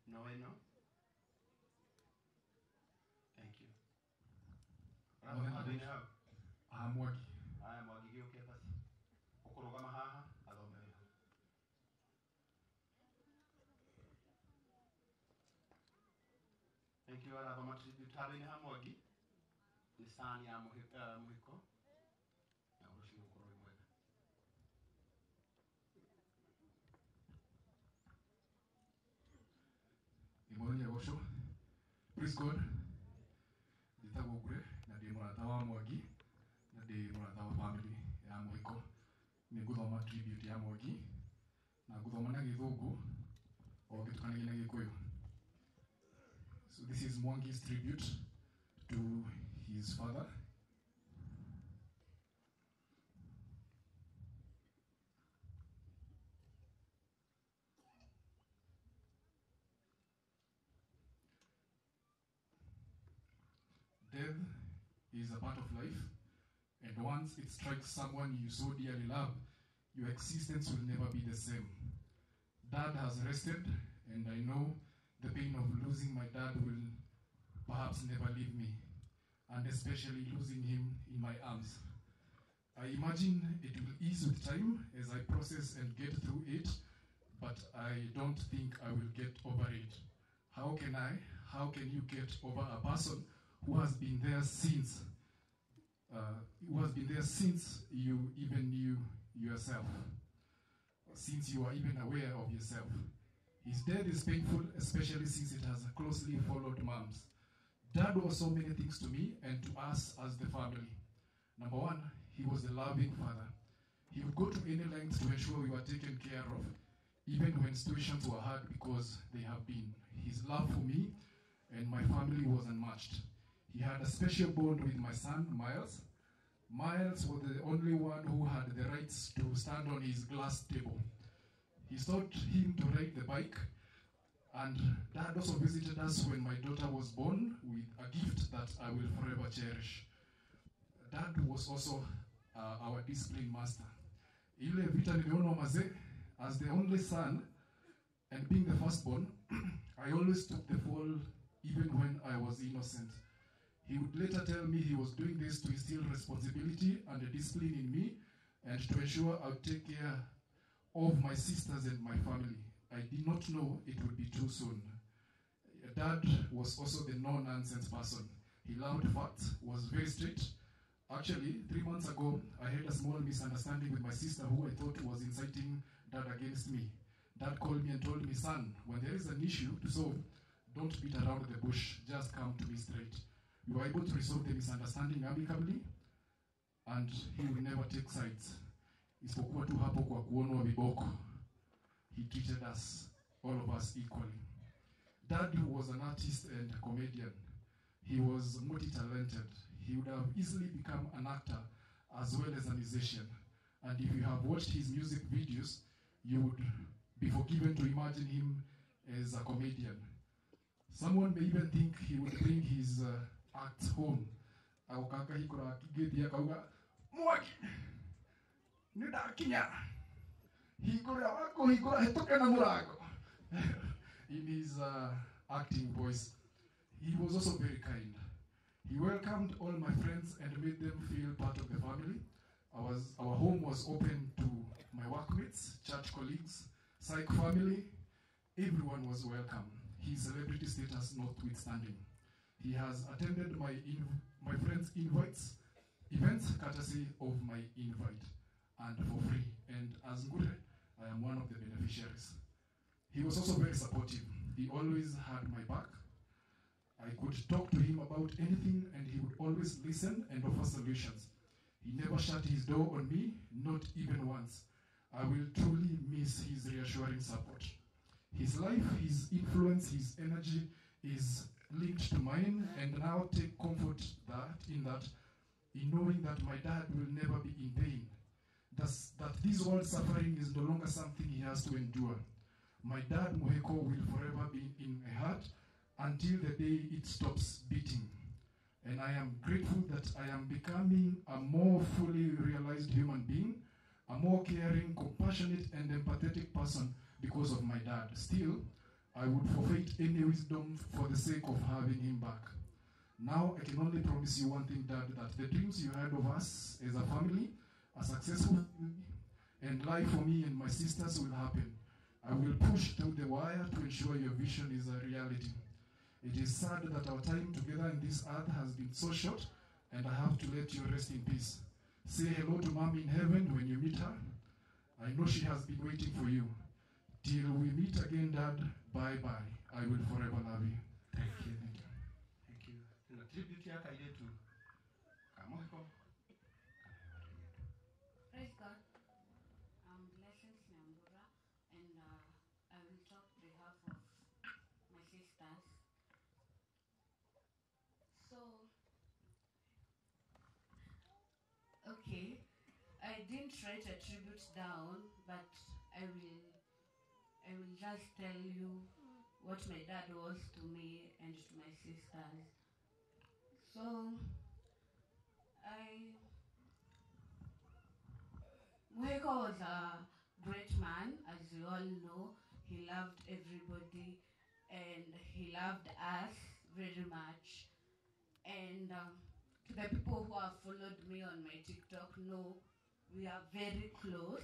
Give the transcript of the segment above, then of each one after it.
No, no. Thank you. Mwagi. Aya Mwagi gĩũke basi. Ũkũrũgama haha athome wĩra. Thank you. Arathoma tribute handũ-inĩ ha Mwagi. Nĩ sani ya muhiko. Na ũrũcio ũkorwo wĩ mwega. Imoni Osho. Praise God. Nditagwo Ngure na ndĩ mũrata wa Mwangi na ndĩ mũrata wa family ya Muhiko. Nĩ ngũthoma tribute ya Mwangi na ngũthoma na Gĩthũngũ o ngĩtukanagia na Gĩkũyũ. So this is Mwangi's tribute to his father. Death is a part of life, and once it strikes someone you so dearly love, your existence will never be the same. Dad has rested, and I know the pain of losing my dad will perhaps never leave me, and especially losing him in my arms. I imagine it will ease with time as I process and get through it, but I don't think I will get over it. How can you get over a person who has been there since you even knew yourself, since you are even aware of yourself? His death is painful, especially since it has closely followed Mom's. Dad was so many things to me and to us as the family. Number one, he was a loving father. He would go to any lengths to ensure we were taken care of, even when situations were hard, because they have been. His love for me and my family was unmatched. He had a special bond with my son, Miles. Miles was the only one who had the rights to stand on his glass table. He taught him to ride the bike, and Dad also visited us when my daughter was born with a gift that I will forever cherish. Dad was also our discipline master. Ile vita nimeona mazee, as the only son and being the firstborn, I always took the fall even when I was innocent. He would later tell me he was doing this to instill responsibility and discipline in me and to ensure I would take care of my sisters and my family. I did not know it would be too soon. Dad was also the no-nonsense person. He loved facts, was very strict. Actually, 3 months ago, I had a small misunderstanding with my sister who I thought was inciting Dad against me. Dad called me and told me, son, when there is an issue to solve, don't beat around the bush, just come to me straight. We were able to resolve the misunderstanding amicably, and he will never take sides. Isipokuwa tu hapo kwa kuonwa viboko. He treated us, all of us, equally. Dad was an artist and a comedian. He was multi-talented. He would have easily become an actor as well as a musician. And if you have watched his music videos, you would be forgiven to imagine him as a comedian. Someone may even think he would bring his acts home. Mwagi! In his acting voice. He was also very kind. He welcomed all my friends and made them feel part of the family. Our home was open to my workmates, church colleagues, psych family. Everyone was welcome, his celebrity status notwithstanding. He has attended my friends' events courtesy of my invite, and for free. And as Ngure, I am one of the beneficiaries. He was also very supportive. He always had my back. I could talk to him about anything and he would always listen and offer solutions. He never shut his door on me, not even once. I will truly miss his reassuring support. His life, his influence, his energy is linked to mine, and now take comfort in knowing that my dad will never be in pain. That this world suffering is no longer something he has to endure. My dad, Muhiko, will forever be in my heart until the day it stops beating. And I am grateful that I am becoming a more fully realized human being, a more caring, compassionate, and empathetic person because of my dad. Still, I would forfeit any wisdom for the sake of having him back. Now I can only promise you one thing, Dad, that the dreams you had of us as a family, a successful family, and life for me and my sisters will happen. I will push through the wire to ensure your vision is a reality. It is sad that our time together in this earth has been so short, and I have to let you rest in peace. Say hello to Mom in heaven when you meet her. I know she has been waiting for you. Till we meet again, Dad, bye-bye. I will forever love you. Thank you. Thank you. Tuna tribute yaka yetu kamuhiko. Praise God. Blessings Nyambura, and I will talk on behalf of my sisters. So, okay, I didn't write a tribute down, but I will just tell you what my dad was to me and to my sisters. So, Muhiko was a great man, as you all know. He loved everybody and he loved us very much. And to the people who have followed me on my TikTok know we are very close,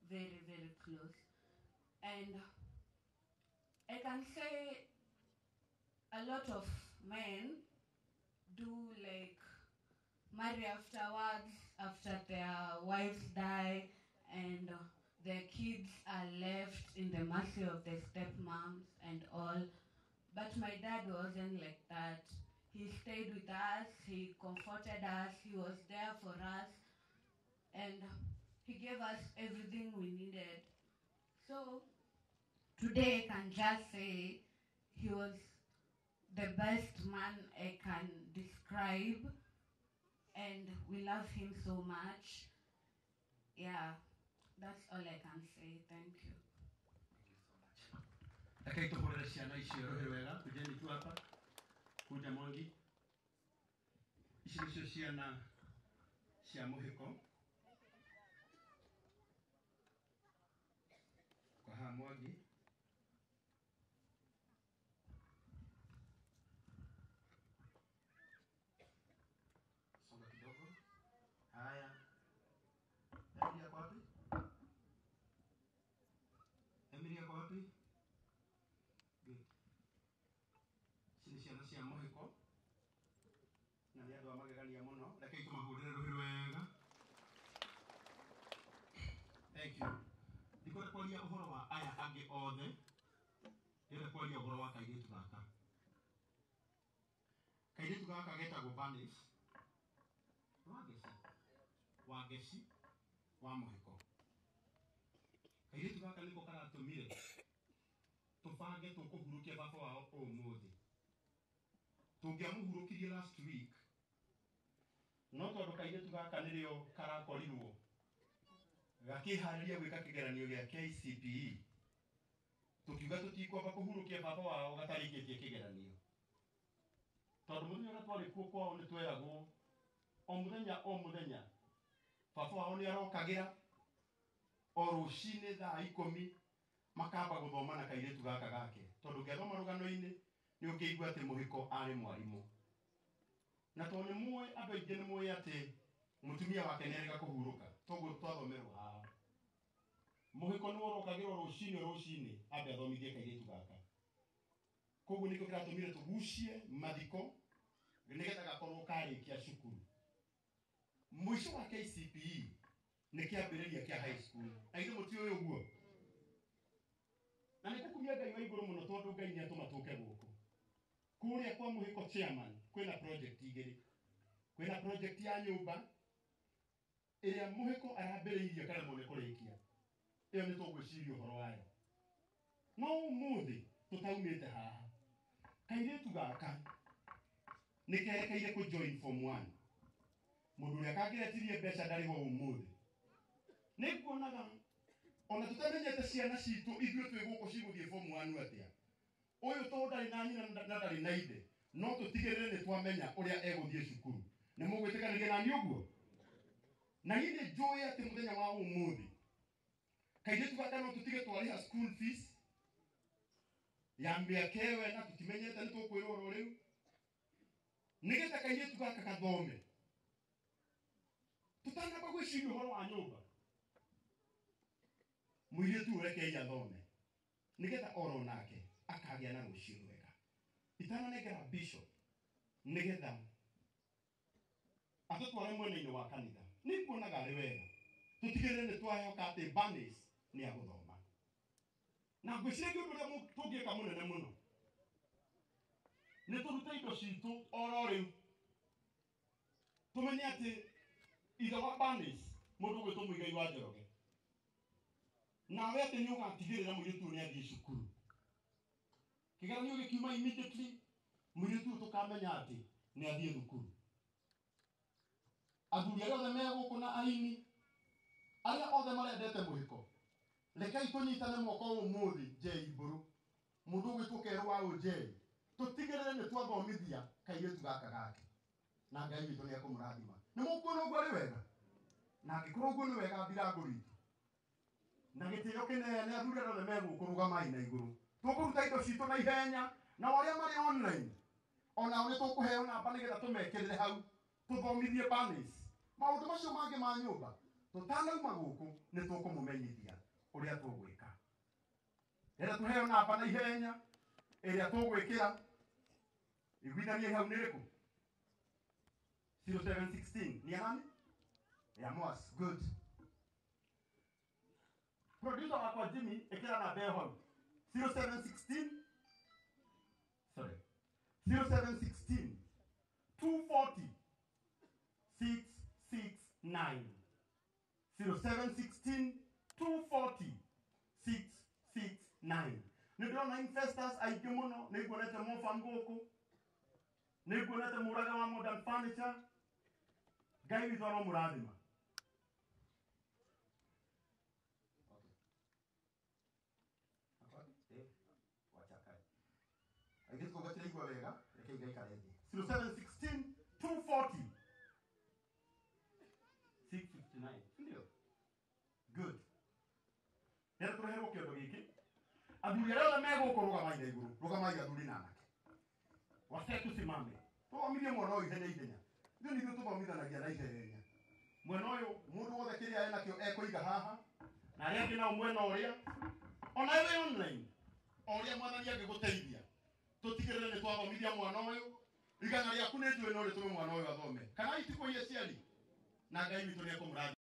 very, very close. And I can say a lot of men do like marry afterwards, after their wives die and their kids are left in the mercy of their stepmoms and all. But my dad wasn't like that. He stayed with us, he comforted us, he was there for us, and he gave us everything we needed. So today I can just say he was the best man I can describe, and we love him so much. Yeah, that's all I can say. Thank you. Thank you so much. Takai tuhore ciana icio rohewega kujeni tu hapa kuja Mwangi. Ici nicio ciana cia muhiko. Kwa ha Mwangi. Songa kidogo. Haya. Emilia kwa wapi? Emilia kwa wapi? Good. Ici ciana cia muhiko. Na nĩ andũ a magegania mũno. Rekei tũmahũrĩre rũhĩ wega. Thank you. Ndikũrĩ kwaria ũhoro wa aya angĩ othe. Ndĩrenda kwaria ũhoro wa kairĩtu gaka. Kairĩtu gaka getagwo Vanish. Wangeci wa muhiko. Kairĩtu gaka nĩko karatũmire tũbange tũkũhurũkia baba wao ũmũthĩ. Tũngĩamũhurũkirie last week, no tondũ kairĩtu gaka nĩrĩo karakorirwo gakĩharĩria gwĩka kĩgeranio gĩa KCPE, tũkiuga tũtikwamba kũhurũkia baba wao gatarĩkĩtie kĩgeranio. Tondũ mũthenya ũrĩa twarĩ kuo kwao nĩ tweragwo o mũthenya baba wao nĩ arokagĩra o rũcinĩ thaa 10 makamba gũthoma na kairĩtu gaka gake. Tondũ ngĩthoma rũgano-inĩ nĩ ũkĩigua atĩ mũhiko arĩ mwarimũ. Na tondũ nĩ mũĩ andũ aingĩ nĩ mũĩ atĩ mũtumia wake nĩ arĩga kũhurũka. Toguo twathomerwo haha. Mũhiko nĩ worokagĩra rũcinĩ ambe athomithie kairĩtu gaka. Koguo nĩkĩo kĩratũmire tũgucie mathiko nĩgetha gakorwo karĩkia cukuru. Mũico wa KCPE nĩ kĩambĩrĩria kĩa high school. Na ithe mũtiũĩ ũguo. Na nĩ kũkumia Ngai wa igũrũ mũno tondũ Ngai nĩ atũma tũke gũkũ. Kũrĩa kwa mũhiko chairman kwĩna project igĩrĩ. Kwĩna project ya nyũmba ĩrĩa mũhiko arambĩrĩirie karemwo nĩ kũrĩkia. Ĩyo nĩ tũgwĩciria ũhoro wayo. No ũmũthĩ tũtaumĩte haha. Kairĩtu gaka nĩ kerekeire kũ join form 1. Mũndũ ũrĩa kangĩretirie mbeca ndarĩ ho ũmũthĩ. Nĩ kuonaga ona tũtamenyete ciana citũ ithuĩ twĩ gũkũ cigũthiĩ form 1 atĩa. Ũyũ tondũ ndarĩ na nyina na ndarĩ na ithe, no tũtigĩrĩre nĩ twamenya ũrĩa egũthiĩ cukuru. Nĩ mũgwĩtĩkanĩria na niĩ ũguo? Na niĩ nĩ njũĩ atĩ mũthenya wa ũmũthĩ kairĩtu gaka no tũtige twarĩha school fees ya mĩaka ĩyo na tũtimenyete nĩ tũkwĩrwo oro rĩu nĩgetha kairĩtu gaka gathome tũtanamba gwĩciria ũhoro wa nyũmba mũirĩtu ũreke athome nĩgetha oro nake akagĩa na rũciũ rwega itananengera bishop nĩgetha atũtware mwena-inĩ wa kanitha nĩ kuonaga arĩ wega tũtigĩrĩre nĩ twaheoka atĩ Barnes nĩ agũthoma na ngwĩciria ũndũ ũrĩa tũngĩka mũnene mũno nĩ tũrute indo citũ oro rĩu tũmenye atĩ ithe wa Barnes mũndũ gwĩtwo Mũigai wa Njoroge nawe atĩ nĩ ũgatigĩrĩra mũirĩtu nĩ athiĩ cukuru kĩgeranio gĩkiuma immediately mũirĩtu tũkamenya atĩ nĩ athiĩ thukuru athuri arĩa othe megũkũ na aini arĩa othe marendete mũhiko rekei tũnyitane moko ũmũthĩ njei mbũrũ mũndũ ũgwĩtwo Kerũ wa Ũnjei tũtigĩrĩre nĩ twathomithia kairĩtu gaka gake na Ngai witũ nĩ ekũmũrathima nĩ mũkuona ũguo arĩ wega na angĩkorwo ũguo nĩ wega thirangũ ritũ na gĩtĩo kĩnene athuri arĩa othe megũkũ rũgamai na igũrũ tũkũruta indo citũ na ihenya na arĩa marĩ online onao nĩ tũkũheo namba nĩgetha tũmekĩrĩre hau tũthomithie Barnes maũndũ macio mangĩ ma nyũmba tũtanauma gũkũ nĩ tũkũmũmenyithia ũrĩa tũgwĩka rĩrĩa tũheo namba na ihenya ĩrĩa tũgwĩkĩra iguithanie hau nĩ rĩkũ 0716 ni nani ya Moas good producer wakwa Jimmy ĩkĩra namba ĩyo hau 0716 sorry 0716 240 669 0716 240 669 nĩndĩrona investors aingĩ mũno nĩnguonete Mofam gũkũ nĩnguonete Mũraga wa Modern Furniture Ngai witũ aromũrathima aigĩtu gũgatĩra igua wega reke igaikare thĩ 0716 240 659 ndio good nĩrĩ tũreherwo kĩondo gĩkĩ athuri arĩa othe megũkũ rũgamai na igũrũ rũgamai athuri na anake wase tusimame tũthomithie mwana ũyũ ihenya ihenya ithuĩ nĩthuĩ tũthomithanagia na ihenya mwena ũyũ mũndũ wothe kĩrĩa enakĩo ekũiga haha na arĩa angĩ nao mwena ũrĩa ona wĩ online o ũrĩa mwathani angĩgũteithia tũtigĩrĩre nĩ twathomithia mwana ũyũ igana rĩaku nĩ njũĩ no rĩtũme mwana ũyũ athome kana itikũiye ciari na Ngai witũ nĩ ekũmũrathima